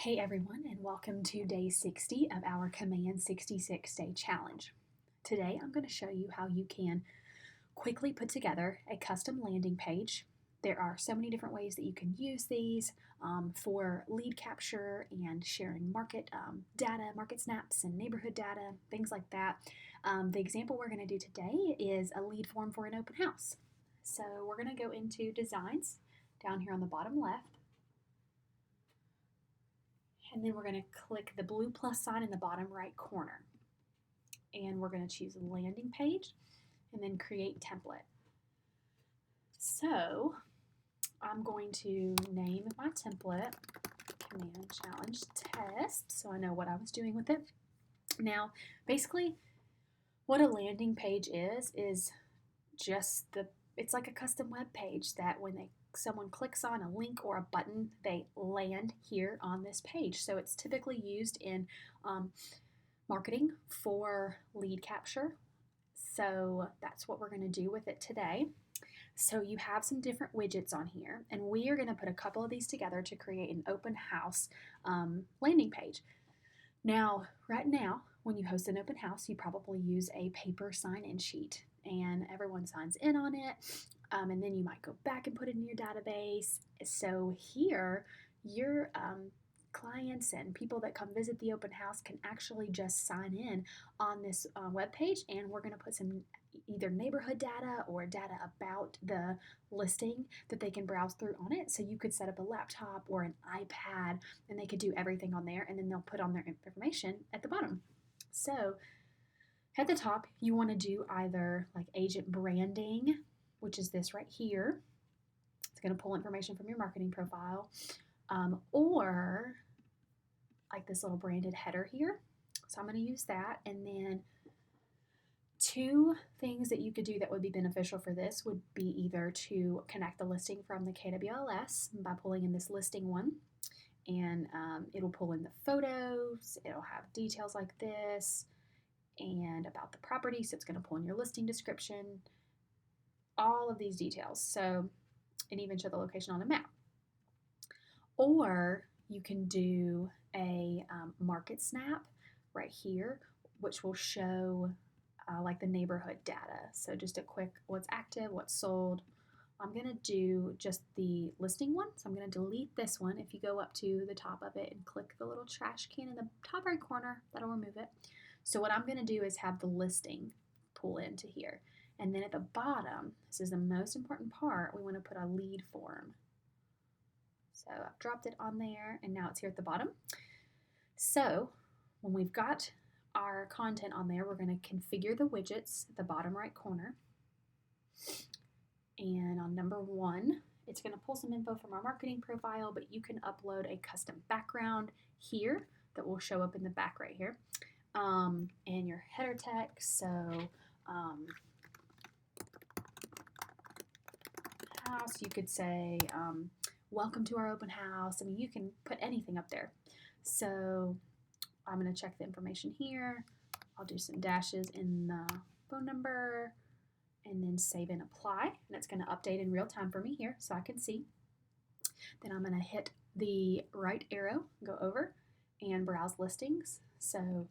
Hey everyone, and welcome to day 60 of our Command 66 Day Challenge. Today I'm going to show you how you can quickly put together a custom landing page. There are so many different ways that you can use these for lead capture and sharing market data, market snaps, and neighborhood data, things like that. The example we're going to do today is a lead form for an open house. So we're going to go into Designs down here on the bottom left. And then we're going to click the blue plus sign in the bottom right corner. And we're going to choose landing page and then create template. So I'm going to name my template Command Challenge Test so I know what I was doing with it. Now, basically, what a landing page is just it's like a custom web page that when someone clicks on a link or a button, they land here on this page. So it's typically used in marketing for lead capture. So that's what we're going to do with it today. So you have some different widgets on here, and we are going to put a couple of these together to create an open house landing page. Now, right now, when you host an open house, you probably use a paper sign-in sheet, and everyone signs in on it, and then you might go back and put it in your database. So here, your clients and people that come visit the open house can actually just sign in on this web page, and we're going to put some either neighborhood data or data about the listing that they can browse through on it. So you could set up a laptop or an iPad and they could do everything on there, and then they'll put on their information at the bottom. So at the top, you want to do either like agent branding, which is this right here. It's going to pull information from your marketing profile, or like this little branded header here. So I'm going to use that. And then two things that you could do that would be beneficial for this would be either to connect the listing from the KWLS by pulling in this listing one, and it'll pull in the photos, it'll have details like this and about the property, so it's going to pull in your listing description, all of these details, so and even show the location on a map. Or you can do a market snap right here, which will show like the neighborhood data. So just a quick what's active, what's sold. I'm going to do just the listing one. So I'm going to delete this one. If you go up to the top of it and click the little trash can in the top right corner, that'll remove it. So what I'm going to do is have the listing pull into here. And then at the bottom, this is the most important part, we want to put a lead form. So I've dropped it on there, and now it's here at the bottom. So when we've got our content on there, we're going to configure the widgets at the bottom right corner. And on number 1, it's going to pull some info from our marketing profile, but you can upload a custom background here that will show up in the back right here. And your header text, so house, you could say welcome to our open house. I mean, you can put anything up there. So I'm going to check the information here. I'll do some dashes in the phone number and then save and apply. And it's going to update in real time for me here so I can see. Then I'm going to hit the right arrow, go over and browse listings. So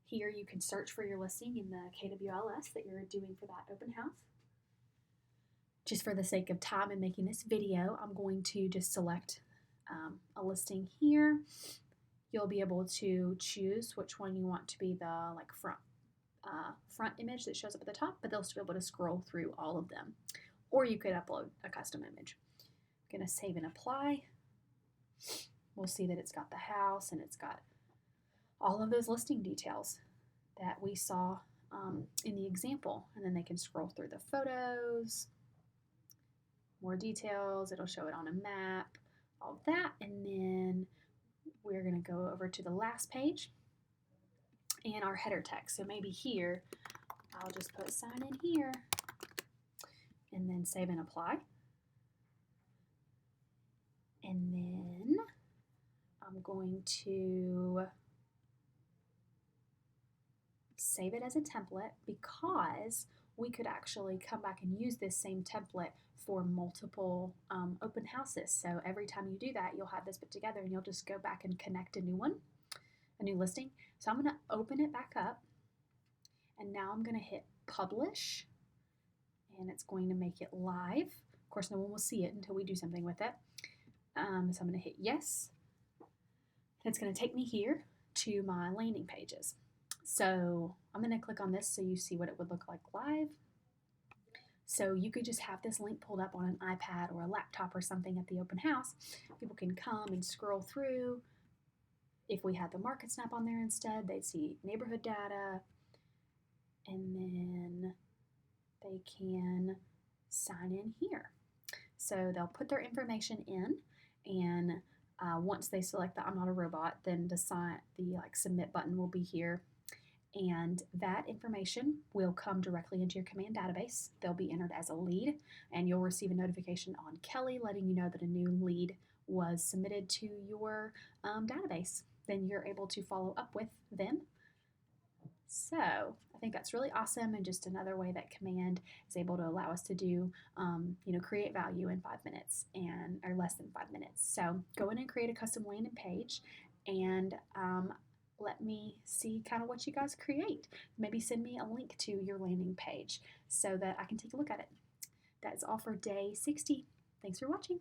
here you can search for your listing in the KWLS that you're doing for that open house. Just for the sake of time and making this video, I'm going to just select a listing here. You'll be able to choose which one you want to be the like front image that shows up at the top, but they'll still be able to scroll through all of them. Or you could upload a custom image. I'm going to save and apply. We'll see that it's got the house and it's got all of those listing details that we saw in the example. And then they can scroll through the photos, more details, it'll show it on a map, all of that, and then we're going to go over to the last page and our header text. So maybe here, I'll just put sign in here and then save and apply. And then I'm going to save it as a template because we could actually come back and use this same template for multiple open houses. So every time you do that, you'll have this put together and you'll just go back and connect a new one, a new listing. So I'm going to open it back up, and now I'm going to hit publish, and it's going to make it live. Of course, no one will see it until we do something with it. So I'm going to hit yes. It's going to take me here to my landing pages. So I'm going to click on this so you see what it would look like live. So you could just have this link pulled up on an iPad or a laptop or something at the open house. People can come and scroll through. If we had the market snap on there instead, they'd see neighborhood data, and then they can sign in here. So they'll put their information in, and once they select the I'm not a robot, then the submit button will be here, and that information will come directly into your command database. They'll be entered as a lead, and you'll receive a notification on Kelly letting you know that a new lead was submitted to your database. Then you're able to follow up with them. So I think that's really awesome, and just another way that Command is able to allow us to do, create value in 5 minutes or less than 5 minutes. So go in and create a custom landing page, and let me see kind of what you guys create. Maybe send me a link to your landing page so that I can take a look at it. That is all for day 60. Thanks for watching.